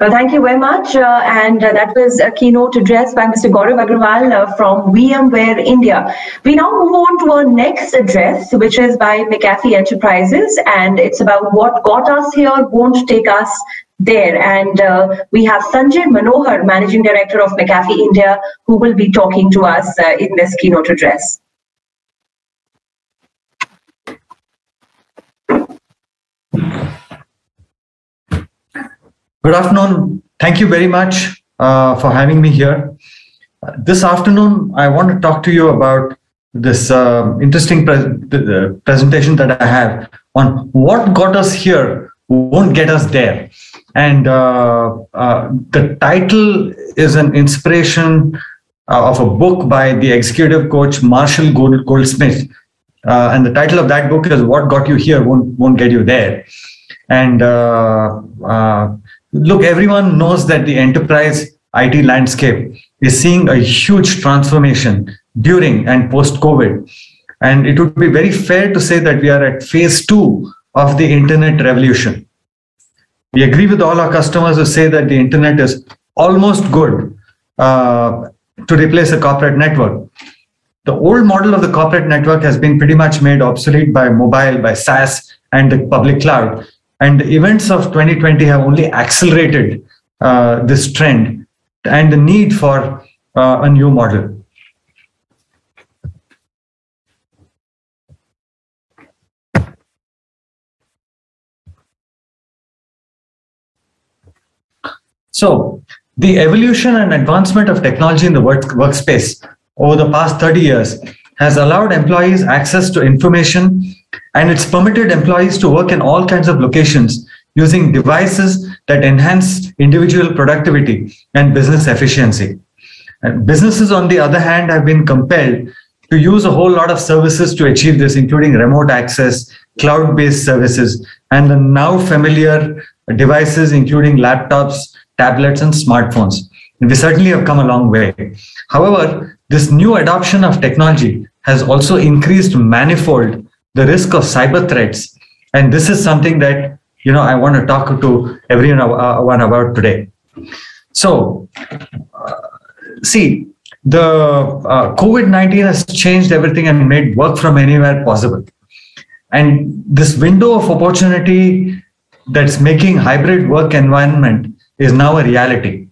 Well, thank you very much. That was a keynote address by Mr. Gaurav Agrawal from VMware India. We now move on to our next address, which is by McAfee Enterprises, and it's about what got us here won't take us there. And we have Sanjay Manohar, Managing Director of McAfee India, who will be talking to us in this keynote address. Good afternoon. Thank you very much for having me here. This afternoon, I want to talk to you about this interesting presentation that I have on what got us here won't get us there. And the title is an inspiration of a book by the executive coach Marshall Goldsmith. And the title of that book is What Got You Here Won't Get You There. And look, everyone knows that the enterprise IT landscape is seeing a huge transformation during and post-COVID. And it would be very fair to say that we are at phase 2 of the internet revolution. We agree with all our customers who say that the internet is almost good to replace a corporate network. The old model of the corporate network has been pretty much made obsolete by mobile, by SaaS, and the public cloud. And the events of 2020 have only accelerated this trend and the need for a new model. So the evolution and advancement of technology in the workspace over the past 30 years has allowed employees access to information, and it's permitted employees to work in all kinds of locations using devices that enhance individual productivity and business efficiency. And businesses, on the other hand, have been compelled to use a whole lot of services to achieve this, including remote access, cloud-based services, and the now familiar devices, including laptops, tablets, and smartphones. And we certainly have come a long way. However, this new adoption of technology has also increased manifold the risk of cyber threats. And this is something that, I want to talk to everyone about today. So, see, the COVID-19 has changed everything and made work from anywhere possible. And this window of opportunity that's making hybrid work environment is now a reality.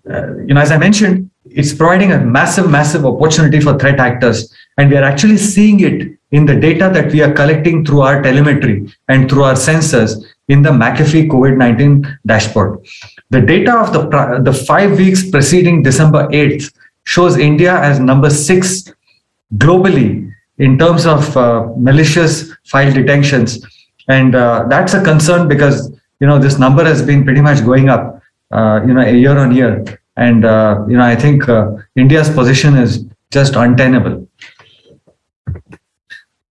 As I mentioned, it's providing a massive opportunity for threat actors. And we are actually seeing it in the data that we are collecting through our telemetry and through our sensors in the McAfee COVID-19 dashboard. The data of the 5 weeks preceding December 8th shows India as number 6 globally in terms of malicious file detentions. And that's a concern because, this number has been pretty much going up, year on year. And, I think India's position is just untenable.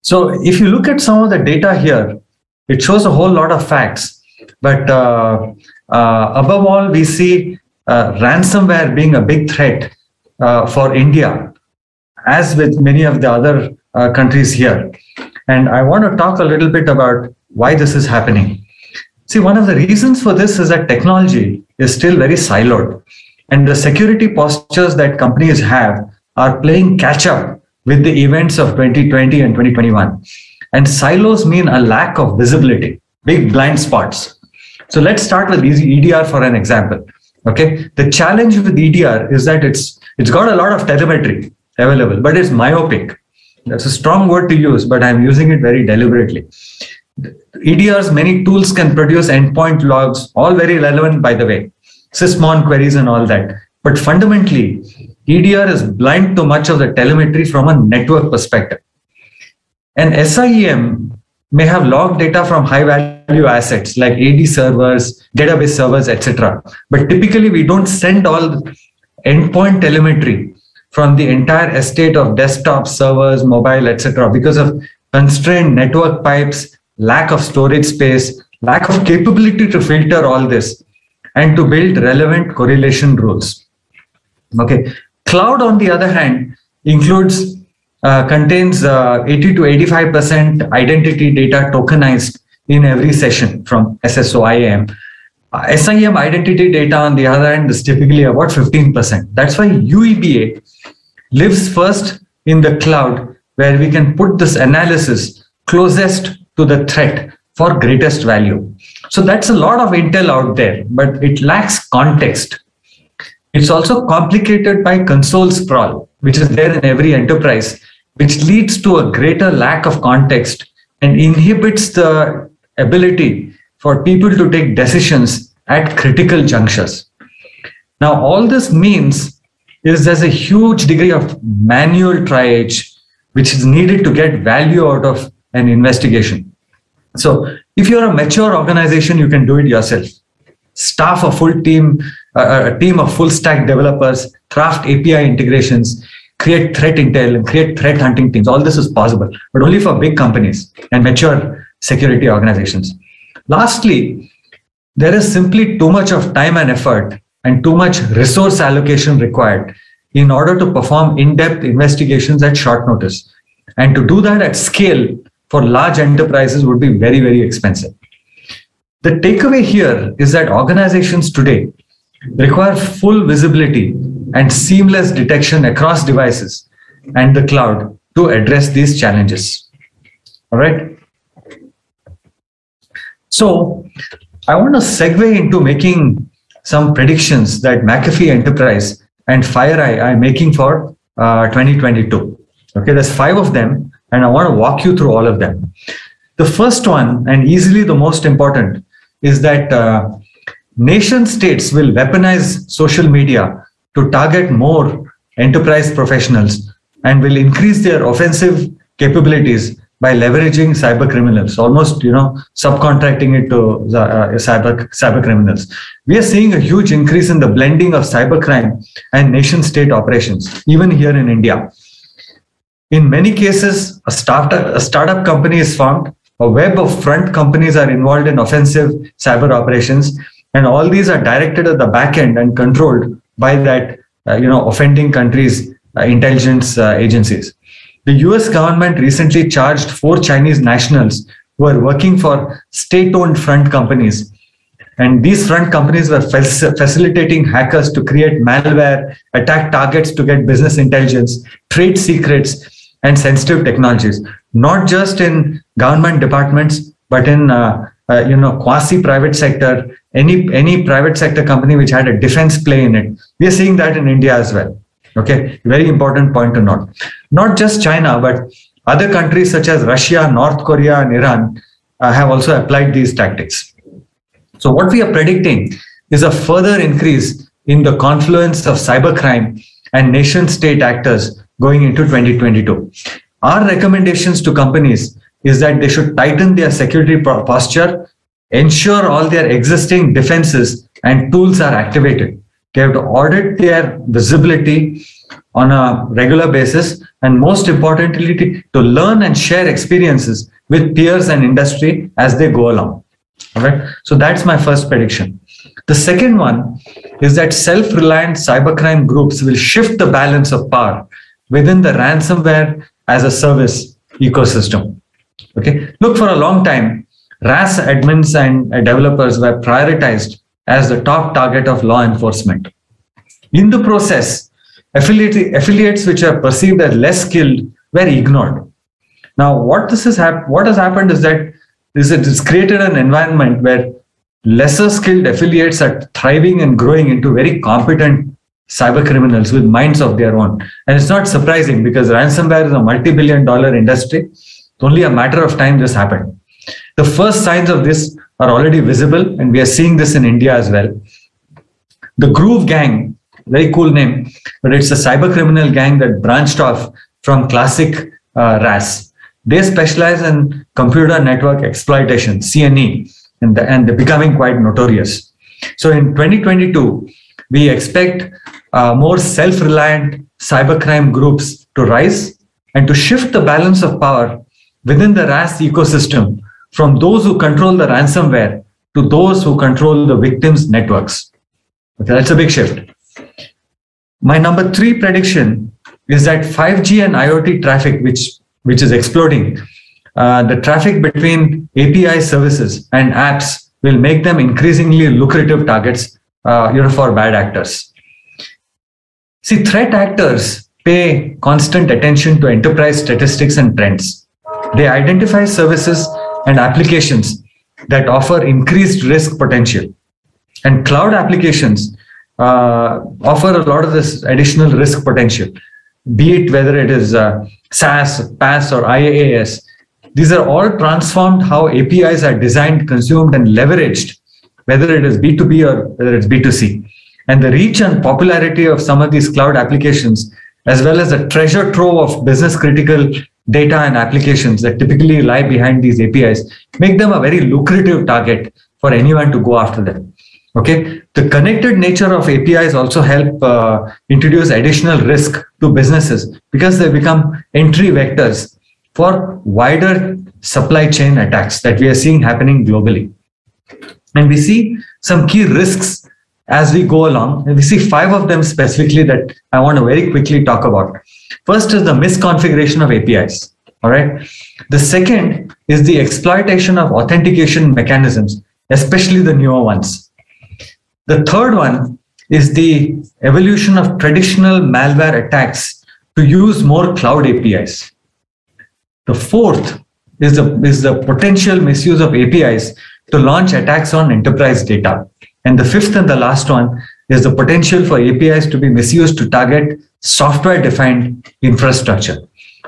So if you look at some of the data here, it shows a whole lot of facts. But above all, we see ransomware being a big threat for India, as with many of the other countries here. And I want to talk a little bit about why this is happening. See, one of the reasons for this is that technology is still very siloed. And the security postures that companies have are playing catch up with the events of 2020 and 2021. And silos mean a lack of visibility, big blind spots. So let's start with EDR for an example. Okay, the challenge with EDR is that it's got a lot of telemetry available, but it's myopic. That's a strong word to use, but I'm using it very deliberately. EDR's many tools can produce endpoint logs, all very relevant, by the way, sysmon queries and all that. But fundamentally, EDR is blind to much of the telemetry from a network perspective. And SIEM may have log data from high-value assets like AD servers, database servers, etc. But typically, we don't send all endpoint telemetry from the entire estate of desktop servers, mobile, etc. because of constrained network pipes, lack of storage space, lack of capability to filter all this, and to build relevant correlation rules. Okay, cloud, on the other hand, contains 80 to 85% identity data tokenized in every session from SSO IAM. SIM identity data, on the other hand, is typically about 15%. That's why UEBA lives first in the cloud, where we can put this analysis closest to the threat for greatest value. So that's a lot of intel out there, but it lacks context. It's also complicated by console sprawl, which is there in every enterprise, which leads to a greater lack of context and inhibits the ability for people to take decisions at critical junctures. Now, all this means is there's a huge degree of manual triage, which is needed to get value out of an investigation. So if you're a mature organization, you can do it yourself. Staff a full team, a team of full stack developers, craft API integrations, create threat intel, and create threat hunting teams. All this is possible, but only for big companies and mature security organizations. Lastly, there is simply too much of time and effort and too much resource allocation required in order to perform in-depth investigations at short notice. And to do that at scale for large enterprises would be very, very expensive. The takeaway here is that organizations today require full visibility and seamless detection across devices and the cloud to address these challenges. All right. So I want to segue into making some predictions that McAfee Enterprise and FireEye are making for 2022. Okay, there's 5 of them, and I want to walk you through all of them. The first one, and easily the most important, is that nation states will weaponize social media to target more enterprise professionals and will increase their offensive capabilities by leveraging cyber criminals, almost subcontracting it to cyber criminals. We are seeing a huge increase in the blending of cybercrime and nation state operations, even here in India. In many cases, a startup company is formed, a web of front companies are involved in offensive cyber operations, and all these are directed at the back end and controlled by that offending country's intelligence agencies. The US government recently charged 4 Chinese nationals who are working for state-owned front companies. And these front companies were facilitating hackers to create malware, attack targets to get business intelligence, trade secrets, and sensitive technologies, not just in government departments, but in quasi-private sector, any private sector company which had a defense play in it. We are seeing that in India as well. Okay, very important point to note. Not just China, but other countries such as Russia, North Korea, and Iran have also applied these tactics. So what we are predicting is a further increase in the confluence of cybercrime and nation-state actors going into 2022. Our recommendations to companies is that they should tighten their security posture, ensure all their existing defenses and tools are activated. They have to audit their visibility on a regular basis, and most importantly, to learn and share experiences with peers and industry as they go along. All right. So that's my first prediction. The second one is that self-reliant cybercrime groups will shift the balance of power within the ransomware as a service ecosystem. Okay. Look, for a long time, RAS admins and developers were prioritized as the top target of law enforcement. In the process, affiliates which are perceived as less skilled were ignored. Now, what has happened is that it's created an environment where lesser skilled affiliates are thriving and growing into very competent cyber criminals with minds of their own. And it's not surprising, because ransomware is a multi-billion-dollar industry. It's only a matter of time this happened. The first signs of this are already visible, and we are seeing this in India as well. The Groove Gang, very cool name, but it's a cyber criminal gang that branched off from classic RAS. They specialize in computer network exploitation, CNE, and they're becoming quite notorious. So in 2022, we expect more self-reliant cybercrime groups to rise and to shift the balance of power within the RAS ecosystem from those who control the ransomware to those who control the victims' networks. Okay, that's a big shift. My number 3 prediction is that 5G and IoT traffic, which is exploding, the traffic between API services and apps will make them increasingly lucrative targets, for bad actors. See, threat actors pay constant attention to enterprise statistics and trends. They identify services and applications that offer increased risk potential. And cloud applications offer a lot of this additional risk potential, be it whether it is SaaS, PaaS, or IaaS. These are all transformed how APIs are designed, consumed, and leveraged, whether it is B2B or whether it's B2C. And the reach and popularity of some of these cloud applications, as well as the treasure trove of business critical data and applications that typically lie behind these APIs, make them a very lucrative target for anyone to go after them. Okay, the connected nature of APIs also help introduce additional risk to businesses because they become entry vectors for wider supply chain attacks that we are seeing happening globally. And we see some key risks as we go along, and we see 5 of them specifically that I want to very quickly talk about. First is the misconfiguration of APIs. All right. The second is the exploitation of authentication mechanisms, especially the newer ones. The third one is the evolution of traditional malware attacks to use more cloud APIs. The fourth is the potential misuse of APIs to launch attacks on enterprise data. And the fifth and the last one is the potential for APIs to be misused to target software-defined infrastructure.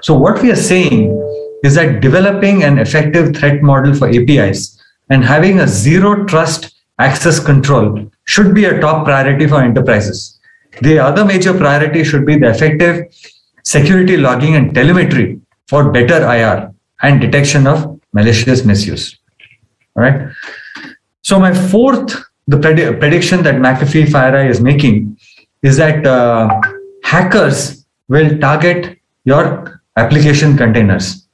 So what we are saying is that developing an effective threat model for APIs and having a zero trust access control should be a top priority for enterprises. The other major priority should be the effective security logging and telemetry for better IR and detection of malicious misuse. All right. So my fourth, the prediction that McAfee FireEye is making is that hackers will target your application containers.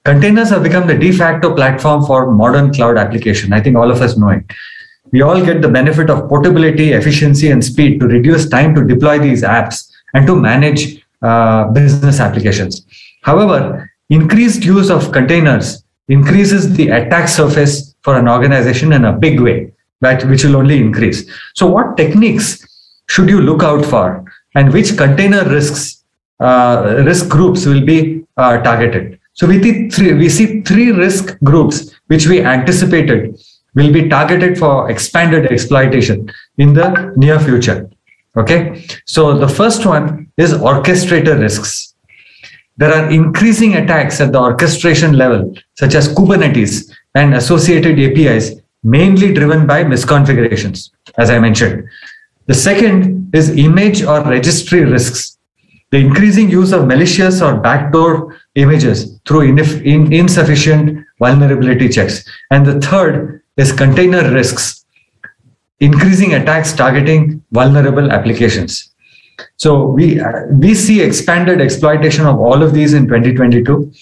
Containers have become the de facto platform for modern cloud application. I think all of us know it. We all get the benefit of portability, efficiency, and speed to reduce time to deploy these apps and to manage business applications. However, increased use of containers increases the attack surface for an organization in a big way, which will only increase. So what techniques should you look out for, and which container risk groups will be targeted? So we see 3 risk groups which we anticipated will be targeted for expanded exploitation in the near future. Okay, so the first one is orchestrator risks. There are increasing attacks at the orchestration level, such as Kubernetes and associated APIs, mainly driven by misconfigurations, as I mentioned. The second is image or registry risks. The increasing use of malicious or backdoor images through insufficient vulnerability checks. And the third is container risks, increasing attacks targeting vulnerable applications. So we see expanded exploitation of all of these in 2022.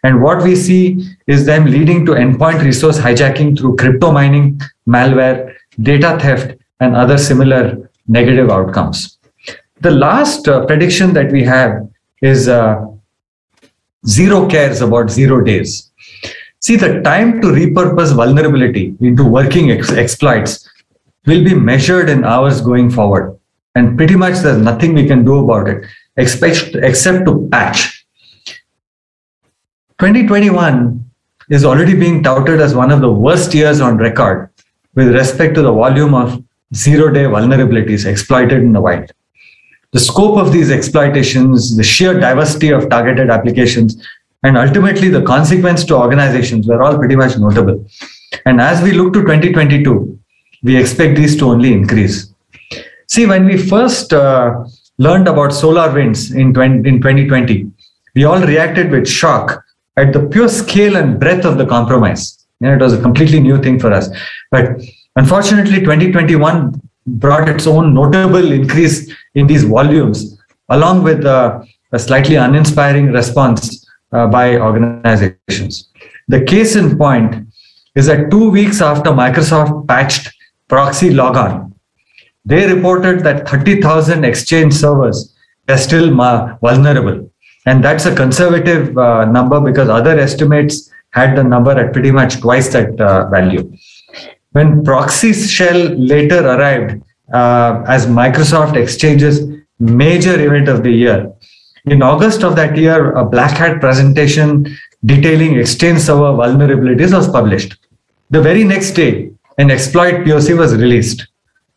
And what we see is them leading to endpoint resource hijacking through crypto mining, malware, data theft, and other similar negative outcomes. The last prediction that we have is zero cares about 0 days. See, the time to repurpose vulnerability into working exploits will be measured in hours going forward. And pretty much there's nothing we can do about it except to patch. 2021 is already being touted as one of the worst years on record with respect to the volume of 0-day vulnerabilities exploited in the wild. The scope of these exploitations, the sheer diversity of targeted applications, and ultimately the consequence to organizations were all pretty much notable. And as we look to 2022, we expect these to only increase. See, when we first learned about SolarWinds in 2020, we all reacted with shock at the pure scale and breadth of the compromise. It was a completely new thing for us. But unfortunately, 2021 brought its own notable increase in these volumes, along with a slightly uninspiring response by organizations. The case in point is that 2 weeks after Microsoft patched proxy logon, they reported that 30,000 Exchange servers are still vulnerable. And that's a conservative number because other estimates had the number at pretty much twice that value. when Proxy Shell later arrived as Microsoft Exchange's major event of the year. In August of that year, a Black Hat presentation detailing Exchange server vulnerabilities was published. The very next day, an exploit POC was released,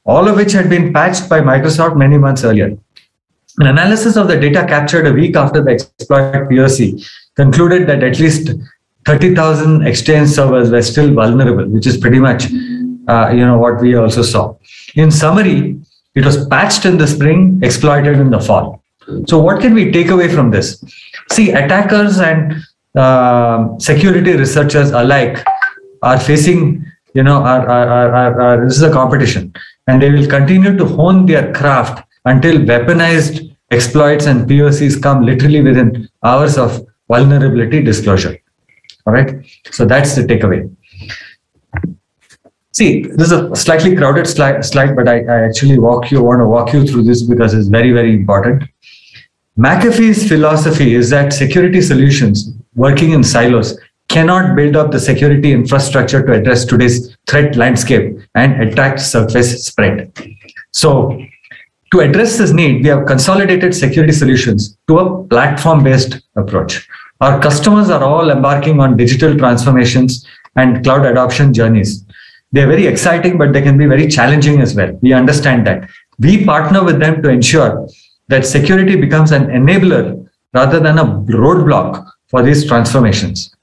all of which had been patched by Microsoft many months earlier. An analysis of the data captured a week after the exploit POC concluded that at least 30,000 Exchange servers were still vulnerable, which is pretty much what we also saw. In summary, it was patched in the spring, exploited in the fall. So what can we take away from this? See, attackers and security researchers alike are facing, this is a competition, and they will continue to hone their craft until weaponized exploits and POCs come literally within hours of vulnerability disclosure. All right. So that's the takeaway. See, this is a slightly crowded slide, but I actually want to walk you through this because it's very, very important. McAfee's philosophy is that security solutions working in silos cannot build up the security infrastructure to address today's threat landscape and attack surface spread. So to address this need, we have consolidated security solutions to a platform-based approach. Our customers are all embarking on digital transformations and cloud adoption journeys. They're very exciting, but they can be very challenging as well. We understand that. We partner with them to ensure that security becomes an enabler rather than a roadblock for these transformations.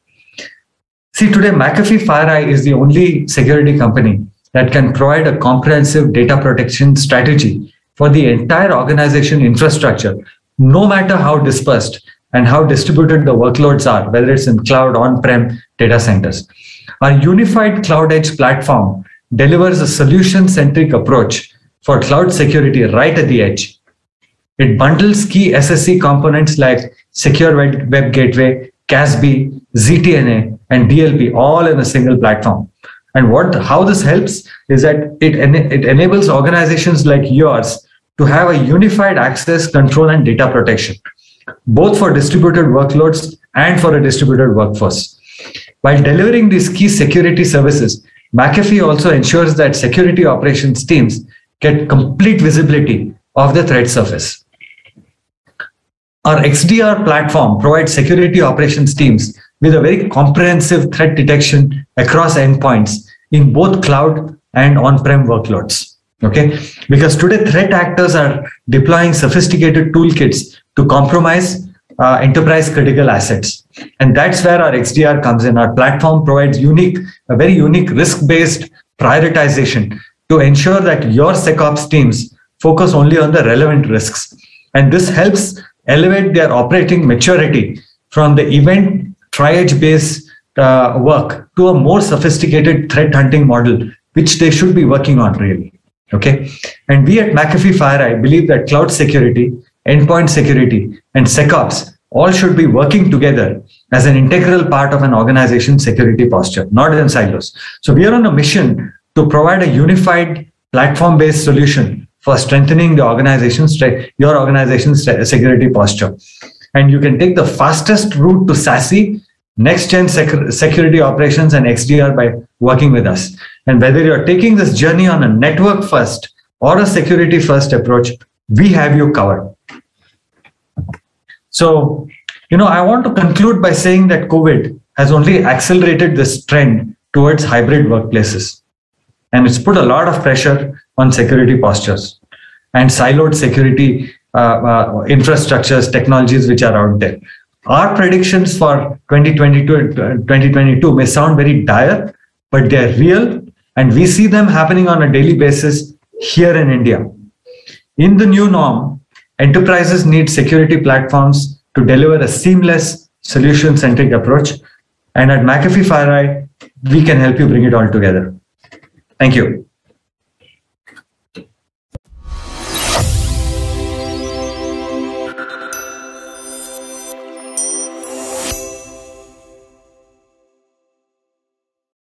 See, today McAfee FireEye is the only security company that can provide a comprehensive data protection strategy for the entire organization infrastructure, no matter how dispersed and how distributed the workloads are, whether it's in cloud, on-prem, data centers. Our unified Cloud Edge platform delivers a solution-centric approach for cloud security right at the edge. It bundles key SSE components like Secure Web Gateway, CASB, ZTNA, and DLP all in a single platform. And how this helps is that it enables organizations like yours to have a unified access, control, and data protection, both for distributed workloads and for a distributed workforce. While delivering these key security services, McAfee also ensures that security operations teams get complete visibility of the threat surface. Our XDR platform provides security operations teams with a very comprehensive threat detection across endpoints in both cloud and on-prem workloads. Okay, because today threat actors are deploying sophisticated toolkits to compromise enterprise critical assets. And that's where our XDR comes in. Our platform provides a very unique risk-based prioritization to ensure that your SecOps teams focus only on the relevant risks. And this helps elevate their operating maturity from the event triage-based work to a more sophisticated threat hunting model, which they should be working on really. Okay. And we at McAfee FireEye believe that cloud security, endpoint security, and SecOps all should be working together as an integral part of an organization's security posture, not in silos. So we are on a mission to provide a unified platform-based solution for strengthening your organization's security posture. And you can take the fastest route to SASE, next-gen security operations, and XDR by working with us. And whether you're taking this journey on a network-first or a security-first approach, we have you covered. So, I want to conclude by saying that COVID has only accelerated this trend towards hybrid workplaces. And it's put a lot of pressure on security postures and siloed security infrastructures, technologies which are out there. Our predictions for 2022 may sound very dire, but they're real, and we see them happening on a daily basis here in India. In the new norm, enterprises need security platforms to deliver a seamless, solution-centric approach. And at McAfee FireEye, we can help you bring it all together. Thank you.